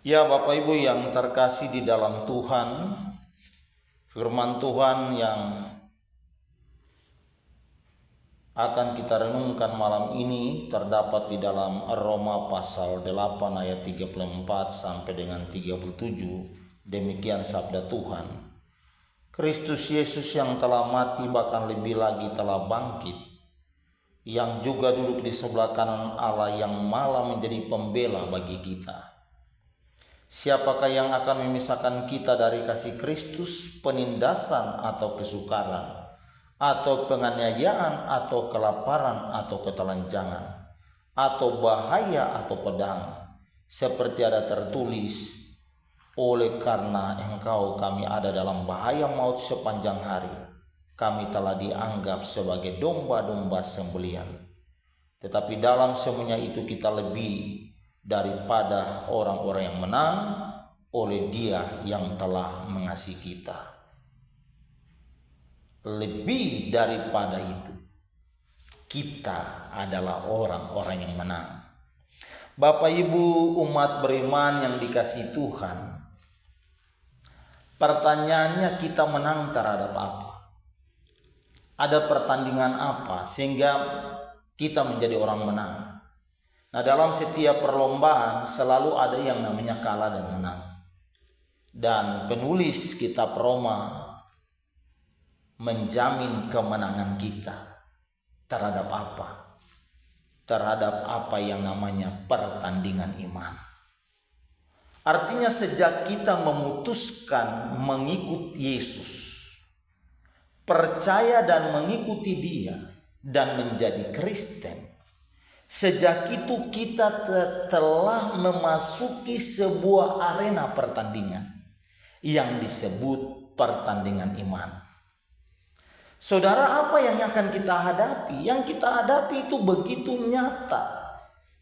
Ya Bapak Ibu yang terkasih di dalam Tuhan, firman Tuhan yang akan kita renungkan malam ini terdapat di dalam Roma pasal 8 ayat 34 sampai dengan 37. Demikian sabda Tuhan. Kristus Yesus yang telah mati bahkan lebih lagi telah bangkit, yang juga duduk di sebelah kanan Allah yang malah menjadi pembela bagi kita. Siapakah yang akan memisahkan kita dari kasih Kristus? Penindasan atau kesukaran, atau penganiayaan, atau kelaparan, atau ketelanjangan, atau bahaya, atau pedang? Seperti ada tertulis, oleh karena engkau kami ada dalam bahaya maut sepanjang hari. Kami telah dianggap sebagai domba-domba sembelihan. Tetapi dalam semuanya itu kita lebih daripada orang-orang yang menang oleh Dia yang telah mengasihi kita. Lebih daripada itu, kita adalah orang-orang yang menang. Bapak Ibu umat beriman yang dikasihi Tuhan, pertanyaannya, kita menang terhadap apa? Ada pertandingan apa sehingga kita menjadi orang menang? Nah, dalam setiap perlombaan selalu ada yang namanya kalah dan menang. Dan penulis kitab Roma menjamin kemenangan kita terhadap apa? Terhadap apa yang namanya pertandingan iman. Artinya sejak kita memutuskan mengikuti Yesus, percaya dan mengikuti Dia dan menjadi Kristen, sejak itu kita telah memasuki sebuah arena pertandingan yang disebut pertandingan iman. Saudara, apa yang akan kita hadapi? Yang kita hadapi itu begitu nyata.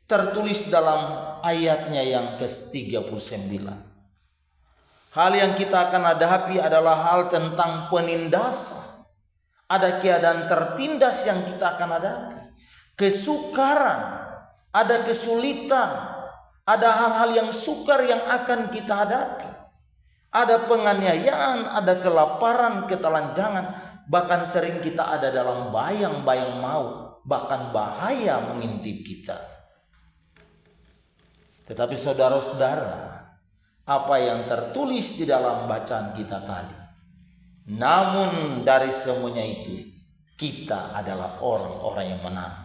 Tertulis dalam ayatnya yang ke-39. Hal yang kita akan hadapi adalah hal tentang penindasan. Ada keadaan tertindas yang kita akan hadapi. Kesukaran, ada kesulitan, ada hal-hal yang sukar yang akan kita hadapi. Ada penganiayaan, ada kelaparan, ketelanjangan, bahkan sering kita ada dalam bayang-bayang maut, bahkan bahaya mengintip kita. Tetapi saudara-saudara, apa yang tertulis di dalam bacaan kita tadi, namun dari semuanya itu, kita adalah orang-orang yang menang.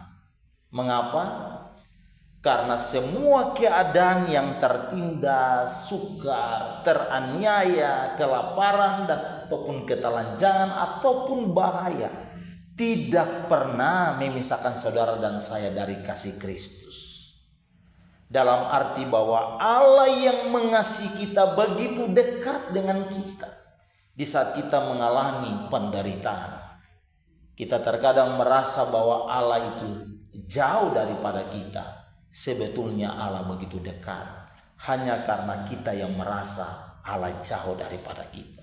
Mengapa? Karena semua keadaan yang tertindas, sukar, teraniaya, kelaparan, ataupun ketelanjangan, ataupun bahaya tidak pernah memisahkan saudara dan saya dari kasih Kristus. Dalam arti bahwa Allah yang mengasihi kita begitu dekat dengan kita di saat kita mengalami penderitaan. Kita terkadang merasa bahwa Allah itu jauh daripada kita. Sebetulnya Allah begitu dekat. Hanya karena kita yang merasa Allah jauh daripada kita.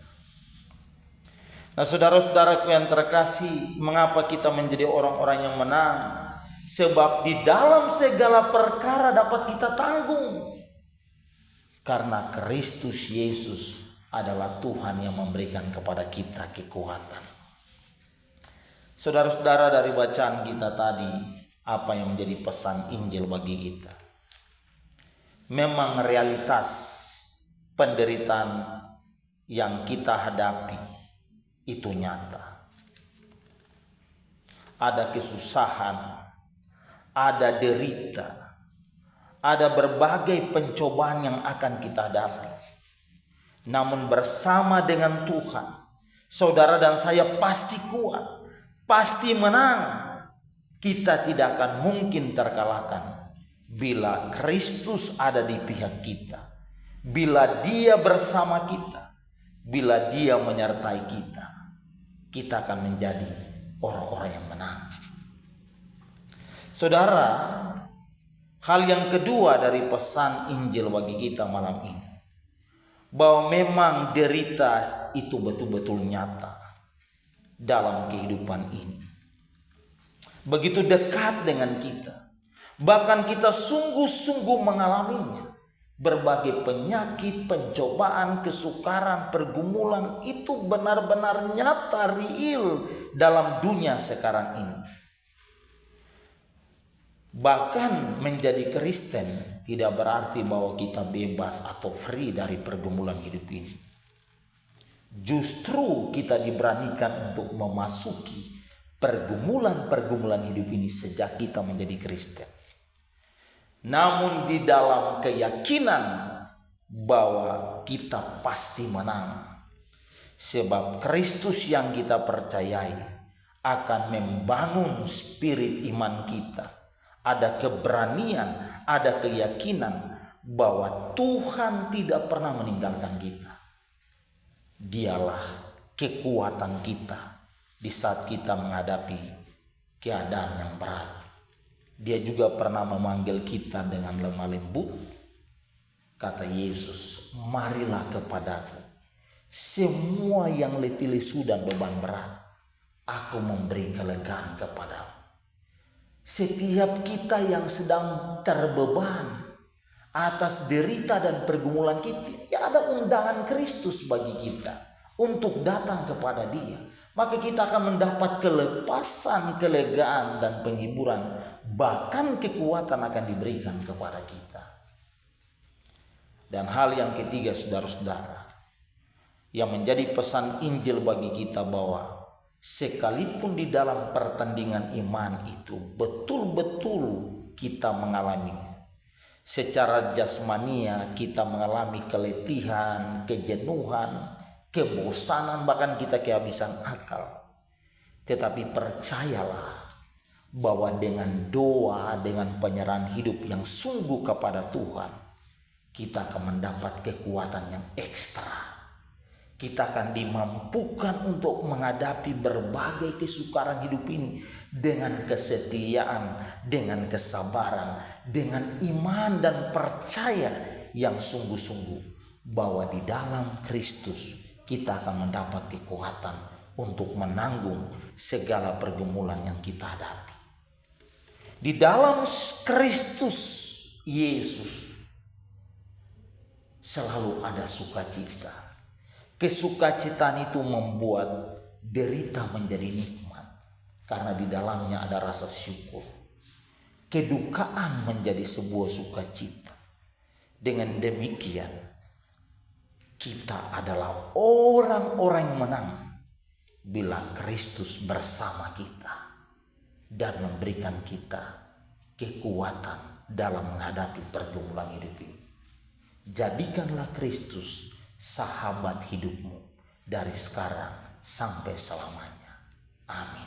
Nah, saudara-saudaraku yang terkasih, mengapa kita menjadi orang-orang yang menang? Sebab di dalam segala perkara dapat kita tanggung. Karena Kristus Yesus adalah Tuhan yang memberikan kepada kita kekuatan. Saudara-saudara, dari bacaan kita tadi, apa yang menjadi pesan Injil bagi kita? Memang realitas penderitaan yang kita hadapi itu nyata. Ada kesusahan, ada derita, ada berbagai pencobaan yang akan kita hadapi. Namun bersama dengan Tuhan, saudara dan saya pasti kuat, pasti menang. Kita tidak akan mungkin terkalahkan bila Kristus ada di pihak kita, bila Dia bersama kita, bila Dia menyertai kita. Kita akan menjadi orang-orang yang menang. Saudara, hal yang kedua dari pesan Injil bagi kita malam ini, bahwa memang derita itu betul-betul nyata dalam kehidupan ini. Begitu dekat dengan kita. Bahkan kita sungguh-sungguh mengalaminya. Berbagai penyakit, pencobaan, kesukaran, pergumulan itu benar-benar nyata, real dalam dunia sekarang ini. Bahkan menjadi Kristen tidak berarti bahwa kita bebas atau free dari pergumulan hidup ini. Justru kita diberanikan untuk memasuki pergumulan-pergumulan hidup ini sejak kita menjadi Kristen. Namun di dalam keyakinan bahwa kita pasti menang. Sebab Kristus yang kita percayai akan membangun spirit iman kita. Ada keberanian, ada keyakinan bahwa Tuhan tidak pernah meninggalkan kita. Dialah kekuatan kita di saat kita menghadapi keadaan yang berat. Dia juga pernah memanggil kita dengan lemah lembut. Kata Yesus, marilah kepadaku, semua yang letih lesu dan beban berat, aku memberi kelegaan kepadamu. Setiap kita yang sedang terbeban atas derita dan pergumulan kita, ya ada undangan Kristus bagi kita untuk datang kepada Dia. Maka kita akan mendapat kelepasan, kelegaan dan penghiburan. Bahkan kekuatan akan diberikan kepada kita. Dan hal yang ketiga, saudara-saudara, yang menjadi pesan Injil bagi kita bahwa sekalipun di dalam pertandingan iman itu betul-betul kita mengalaminya. Secara jasmania kita mengalami keletihan, kejenuhan, kebosanan, bahkan kita kehabisan akal. Tetapi percayalah bahwa dengan doa, dengan penyerahan hidup yang sungguh kepada Tuhan, kita akan mendapat kekuatan yang ekstra. Kita akan dimampukan untuk menghadapi berbagai kesukaran hidup ini dengan kesetiaan, dengan kesabaran, dengan iman dan percaya yang sungguh-sungguh bahwa di dalam Kristus kita akan mendapat kekuatan untuk menanggung segala pergumulan yang kita hadapi. Di dalam Kristus Yesus selalu ada sukacita. Kesukacitaan itu membuat derita menjadi nikmat karena di dalamnya ada rasa syukur. Kedukaan menjadi sebuah sukacita. Dengan demikian kita adalah orang-orang yang menang bila Kristus bersama kita dan memberikan kita kekuatan dalam menghadapi pergumulan hidup ini. Jadikanlah Kristus sahabat hidupmu dari sekarang sampai selamanya. Amin.